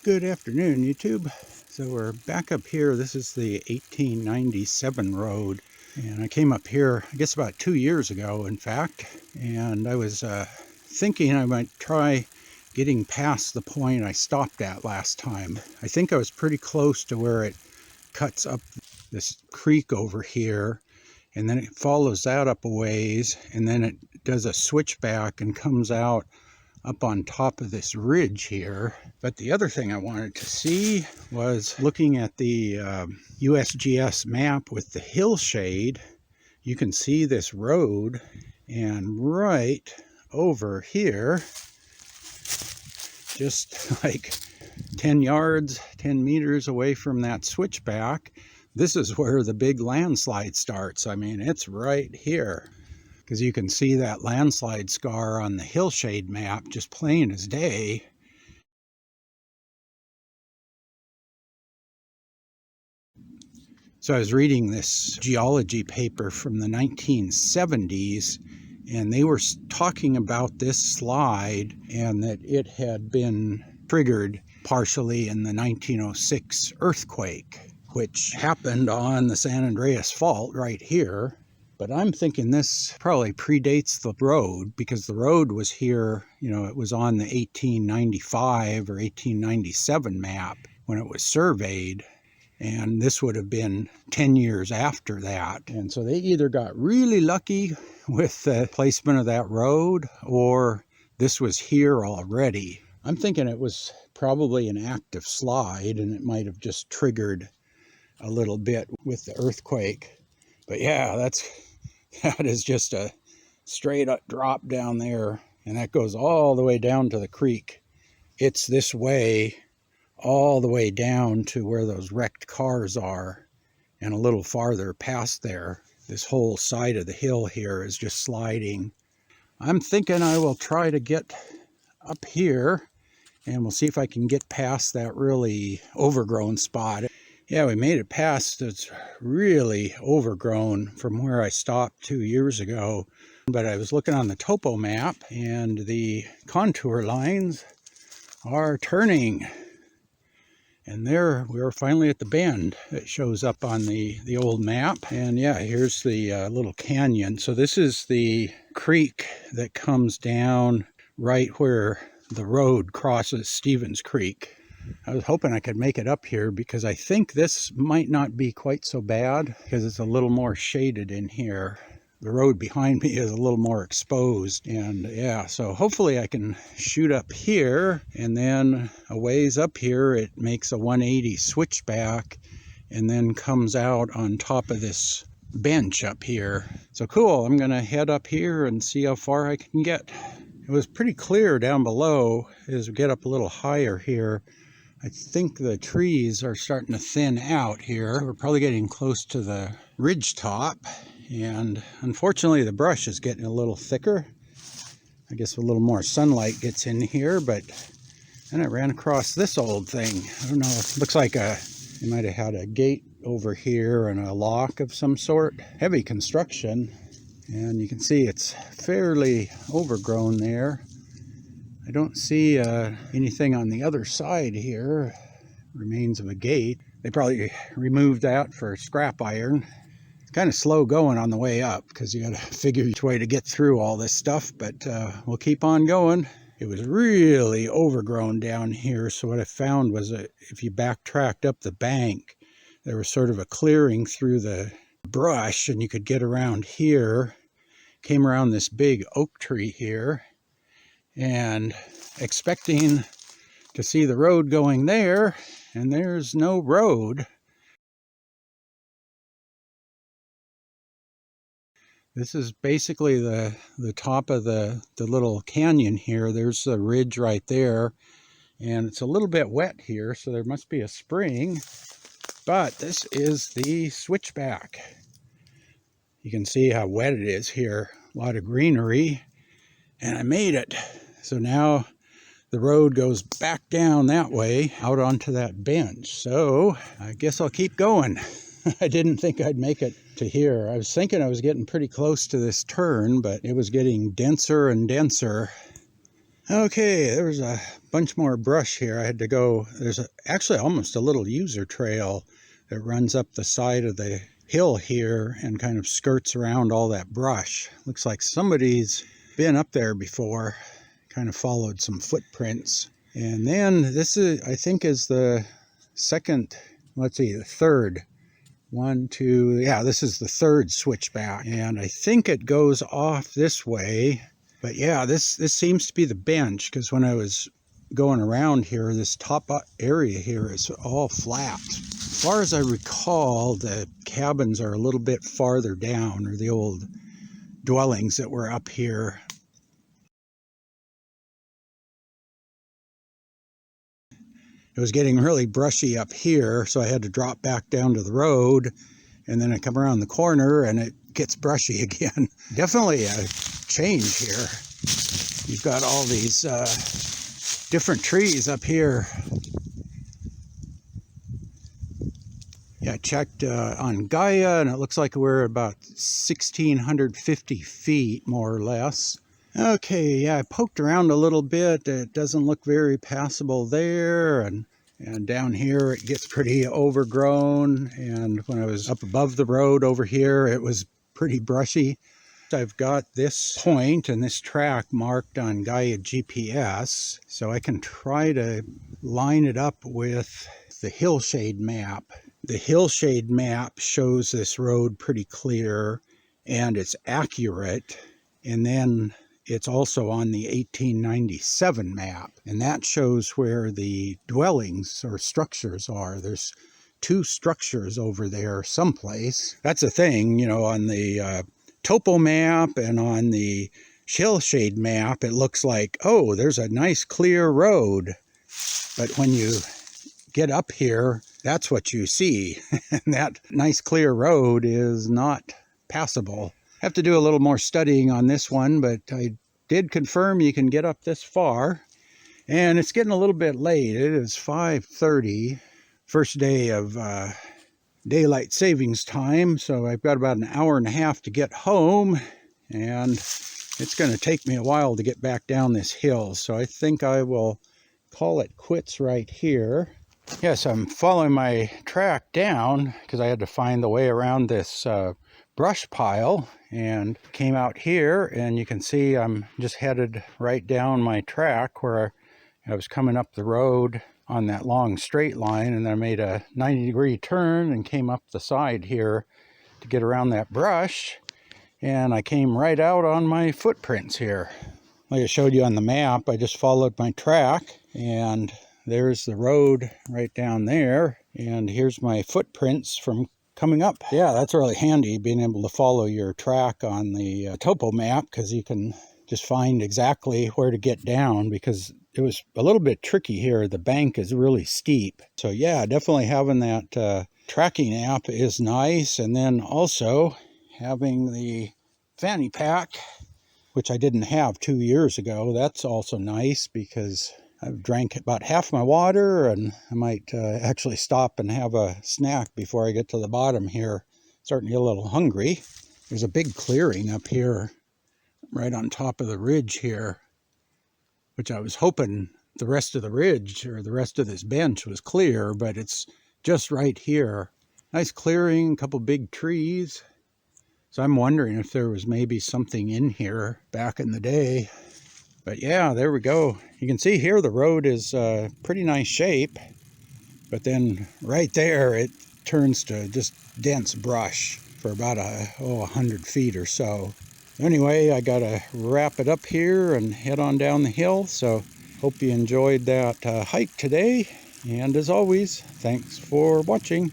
Good afternoon, YouTube. So we're back up here. This is the 1897 road. And I came up here, I guess about 2 years ago, in fact. And I was thinking I might try getting past the point I stopped at last time. I think I was pretty close to where it cuts up this creek over here. And then it follows that up a ways. And then it does a switchback and comes out up on top of this ridge here. But the other thing I wanted to see was looking at the USGS map with the hillshade. You can see this road, and right over here, just like 10 yards, 10 meters away from that switchback, this is where the big landslide starts. I mean, it's right here. Because you can see that landslide scar on the hillshade map just plain as day. So I was reading this geology paper from the 1970s, and they were talking about this slide and that it had been triggered partially in the 1906 earthquake, which happened on the San Andreas Fault right here. But I'm thinking this probably predates the road, because the road was here, it was on the 1895 or 1897 map when it was surveyed. And this would have been 10 years after that. And so they either got really lucky with the placement of that road, or this was here already. I'm thinking it was probably an active slide, and it might have just triggered a little bit with the earthquake. But yeah, that is just a straight up drop down there, and that goes all the way down to the creek. It's this way all the way down to where those wrecked cars are, and a little farther past there. This whole side of the hill here is just sliding. I'm thinking I will try to get up here, and we'll see if I can get past that really overgrown spot. Yeah, we made it past. It's really overgrown from where I stopped 2 years ago. But I was looking on the topo map, and the contour lines are turning. And there, we are finally at the bend. It shows up on the old map. And yeah, here's the little canyon. So this is the creek that comes down right where the road crosses Stevens Creek. I was hoping I could make it up here, because I think this might not be quite so bad, because it's a little more shaded in here. The road behind me is a little more exposed, and yeah, so hopefully I can shoot up here, and then a ways up here it makes a 180 switchback and then comes out on top of this bench up here. So cool, I'm gonna head up here and see how far I can get. It was pretty clear down below. As we get up a little higher here, I think the trees are starting to thin out here. So we're probably getting close to the ridge top. And unfortunately, the brush is getting a little thicker. I guess a little more sunlight gets in here, but then I ran across this old thing. I don't know, it looks like they might have had a gate over here and a lock of some sort. Heavy construction. And you can see it's fairly overgrown there. I don't see anything on the other side here. Remains of a gate. They probably removed that for scrap iron. It's kind of slow going on the way up, because you got to figure each way to get through all this stuff, but we'll keep on going. It was really overgrown down here, so what I found was that if you backtracked up the bank, there was sort of a clearing through the brush, and you could get around here. Came around this big oak tree here, and expecting to see the road going there, and there's no road. This is basically the top of the little canyon here. There's the ridge right there, and it's a little bit wet here, so there must be a spring. But this is the switchback. You can see how wet it is here. A lot of greenery, and I made it. So now the road goes back down that way out onto that bench. So I guess I'll keep going. I didn't think I'd make it to here. I was thinking I was getting pretty close to this turn, but it was getting denser and denser. Okay, there was a bunch more brush here. I had to go, there's actually almost a little user trail that runs up the side of the hill here and kind of skirts around all that brush. Looks like somebody's been up there before, kind of followed some footprints. And then this is, I think, is the second, let's see, the third. One, two, yeah, this is the third switchback. And I think it goes off this way. But yeah, this seems to be the bench, because when I was going around here, this top area here is all flat. As far as I recall, the cabins are a little bit farther down, or the old dwellings that were up here. It was getting really brushy up here, so I had to drop back down to the road, and then I come around the corner and it gets brushy again. Definitely a change here. You've got all these different trees up here. Yeah, I checked on Gaia, and it looks like we're about 1,650 feet, more or less. Okay, yeah, I poked around a little bit. It doesn't look very passable there, and down here it gets pretty overgrown. And when I was up above the road over here, it was pretty brushy. I've got this point and this track marked on Gaia GPS, so I can try to line it up with the hillshade map. The hillshade map shows this road pretty clear, and it's accurate. And then it's also on the 1897 map, and that shows where the dwellings or structures are. There's two structures over there someplace. That's the thing, you know, on the topo map and on the hillshade map, it looks like, oh, there's a nice clear road. But when you get up here, that's what you see. And that nice clear road is not passable. Have to do a little more studying on this one, but I did confirm you can get up this far. And it's getting a little bit late. It is 5:30, first day of daylight savings time, so I've got about an hour and a half to get home, and it's going to take me a while to get back down this hill, so I think I will call it quits right here. Yes, I'm following my track down because I had to find the way around this brush pile, and came out here, and you can see I'm just headed right down my track where I was coming up the road on that long straight line, and then I made a 90-degree turn and came up the side here to get around that brush, and I came right out on my footprints here. Like I showed you on the map, I just followed my track, and there's the road right down there, and here's my footprints from coming up. Yeah, that's really handy, being able to follow your track on the topo map, because you can just find exactly where to get down, because it was a little bit tricky here. The bank is really steep. So yeah, definitely having that tracking app is nice. And then also having the fanny pack, which I didn't have 2 years ago. That's also nice, because I've drank about half my water, and I might actually stop and have a snack before I get to the bottom here. Starting to get a little hungry. There's a big clearing up here right on top of the ridge here, which I was hoping the rest of the ridge or the rest of this bench was clear, but it's just right here. Nice clearing, a couple big trees. So I'm wondering if there was maybe something in here back in the day. But yeah, there we go. You can see here the road is pretty nice shape, but then right there it turns to just dense brush for about 100 feet or so. Anyway, I gotta wrap it up here and head on down the hill. So hope you enjoyed that hike today. And as always, thanks for watching.